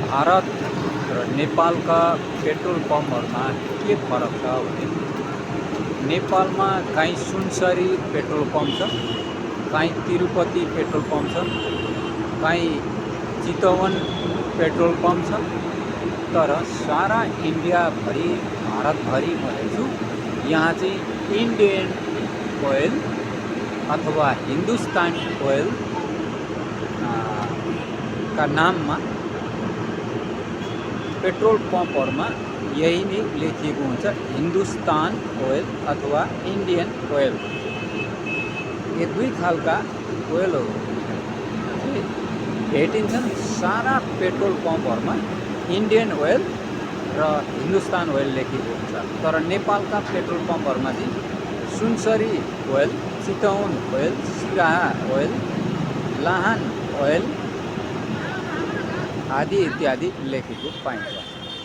भारत र नेपालका पेट्रोल पम्पहरूमा के फरक छ भने नेपालमा काहीँ सुनसरी पेट्रोल पम्प छ, काहीँ तिरुपति पेट्रोल पम्प छ, काहीँ चितवन पेट्रोल पम्प छ। तर सारा इन्डियाभरि भारतभरि भनेछु यहाँ चाहिँ इन्डियन ओयल अथवा हिन्दुस्तान ओयल का नाममा पेट्रोल पम्पहरूमा यही नै लेखिएको हुन्छ, हिन्दुस्तान ओयल अथवा इन्डियन ओयल। ये दुई खालका ओयलहरू भेटिन्छन् सारा पेट्रोल पम्पहरूमा। इन्डियन ओयल र हिन्दुस्तान ओयल लेखिएको हुन्छ। तर नेपालका पेट्रोल पम्पहरूमा चाहिँ Sunsari oil, Chitwan oil, Siraha oil, Lahan oil आदि इत्यादि लेखेको पाइन्छ।